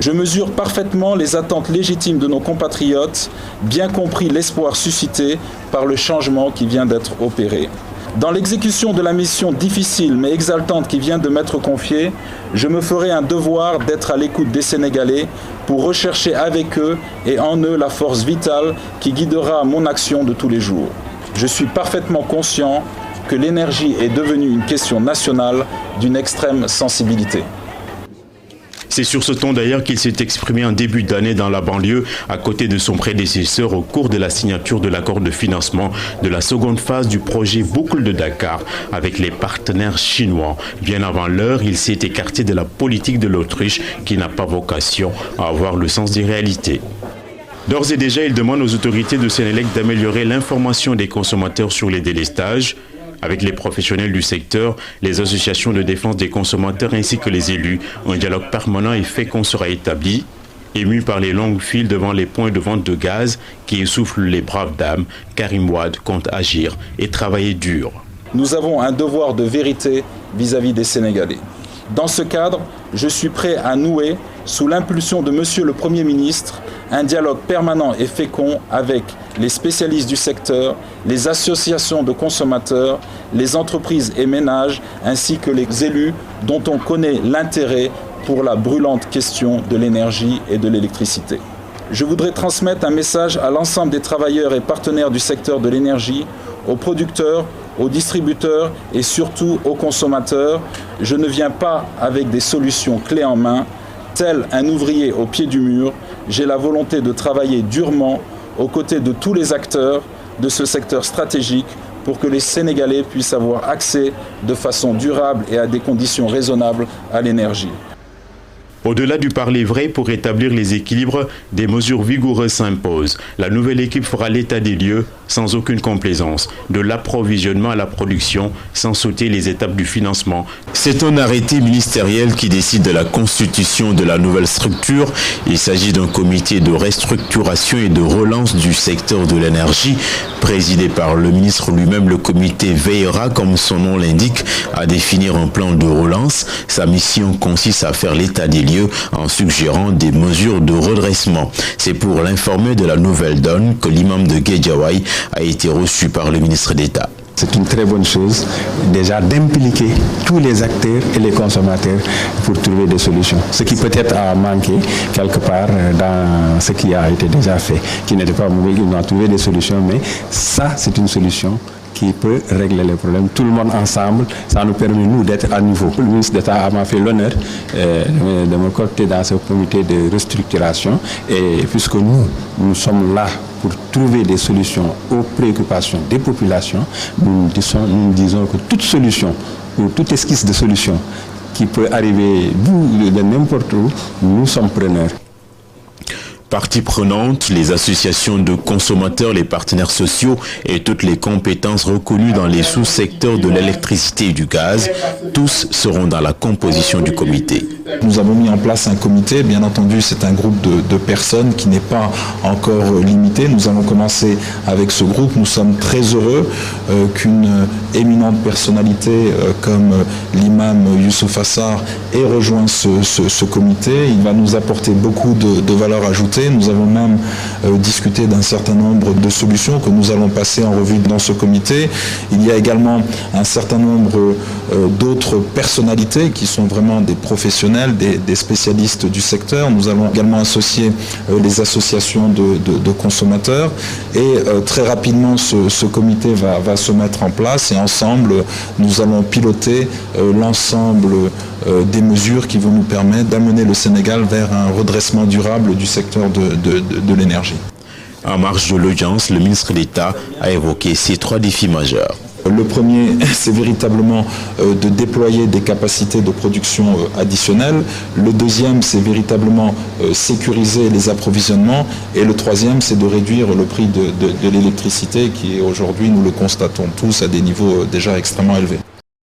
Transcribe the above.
Je mesure parfaitement les attentes légitimes de nos compatriotes, bien compris l'espoir suscité par le changement qui vient d'être opéré. Dans l'exécution de la mission difficile mais exaltante qui vient de m'être confiée, je me ferai un devoir d'être à l'écoute des Sénégalais pour rechercher avec eux et en eux la force vitale qui guidera mon action de tous les jours. Je suis parfaitement conscient que l'énergie est devenue une question nationale d'une extrême sensibilité. C'est sur ce ton d'ailleurs qu'il s'est exprimé en début d'année dans la banlieue à côté de son prédécesseur au cours de la signature de l'accord de financement de la seconde phase du projet Boucle de Dakar avec les partenaires chinois. Bien avant l'heure, il s'est écarté de la politique de l'Autriche qui n'a pas vocation à avoir le sens des réalités. D'ores et déjà, il demande aux autorités de Sénélec d'améliorer l'information des consommateurs sur les délestages. Avec les professionnels du secteur, les associations de défense des consommateurs ainsi que les élus, un dialogue permanent et fécond sera établi. Ému par les longues files devant les points de vente de gaz qui essoufflent les braves dames, Karim Wade compte agir et travailler dur. Nous avons un devoir de vérité vis-à-vis des Sénégalais. Dans ce cadre, je suis prêt à nouer, sous l'impulsion de Monsieur le Premier ministre, un dialogue permanent et fécond avec les spécialistes du secteur, les associations de consommateurs, les entreprises et ménages, ainsi que les élus dont on connaît l'intérêt pour la brûlante question de l'énergie et de l'électricité. Je voudrais transmettre un message à l'ensemble des travailleurs et partenaires du secteur de l'énergie, aux producteurs, aux distributeurs et surtout aux consommateurs. Je ne viens pas avec des solutions clés en main. Tel un ouvrier au pied du mur, j'ai la volonté de travailler durement aux côtés de tous les acteurs de ce secteur stratégique pour que les Sénégalais puissent avoir accès de façon durable et à des conditions raisonnables à l'énergie. Au-delà du parler vrai pour établir les équilibres, des mesures vigoureuses s'imposent. La nouvelle équipe fera l'état des lieux sans aucune complaisance, de l'approvisionnement à la production, sans sauter les étapes du financement. C'est un arrêté ministériel qui décide de la constitution de la nouvelle structure. Il s'agit d'un comité de restructuration et de relance du secteur de l'énergie. Présidé par le ministre lui-même, le comité veillera, comme son nom l'indique, à définir un plan de relance. Sa mission consiste à faire l'état des lieux en suggérant des mesures de redressement. C'est pour l'informer de la nouvelle donne que l'imam de Guédiawaye a été reçu par le ministre d'État. C'est une très bonne chose, déjà d'impliquer tous les acteurs et les consommateurs pour trouver des solutions. Ce qui peut-être a manqué quelque part dans ce qui a été déjà fait, qui n'était pas mauvais, ils ont trouvé des solutions, mais ça, c'est une solution qui peut régler les problèmes. Tout le monde ensemble, ça nous permet, nous, d'être à niveau. Le ministre d'État m'a fait l'honneur de me coopter dans ce comité de restructuration. Et puisque nous sommes là pour trouver des solutions aux préoccupations des populations, nous disons que toute solution, ou toute esquisse de solution qui peut arriver de n'importe où, nous sommes preneurs. Parties prenantes, les associations de consommateurs, les partenaires sociaux et toutes les compétences reconnues dans les sous-secteurs de l'électricité et du gaz, tous seront dans la composition du comité. Nous avons mis en place un comité, bien entendu c'est un groupe de personnes qui n'est pas encore limité. Nous allons commencer avec ce groupe. Nous sommes très heureux qu'une éminente personnalité comme l'imam Youssouf Assar ait rejoint ce comité. Il va nous apporter beaucoup de valeur ajoutée. Nous avons même discuté d'un certain nombre de solutions que nous allons passer en revue dans ce comité. Il y a également un certain nombre d'autres personnalités qui sont vraiment des professionnels, des spécialistes du secteur. Nous allons également associer les associations de consommateurs et très rapidement ce comité va se mettre en place et ensemble nous allons piloter l'ensemble des mesures qui vont nous permettre d'amener le Sénégal vers un redressement durable du secteur de l'énergie. En marge de l'audience, le ministre d'État a évoqué ces 3 défis majeurs. Le premier, c'est véritablement de déployer des capacités de production additionnelles. Le deuxième, c'est véritablement sécuriser les approvisionnements. Et le troisième, c'est de réduire le prix de l'électricité qui est aujourd'hui, nous le constatons tous, à des niveaux déjà extrêmement élevés.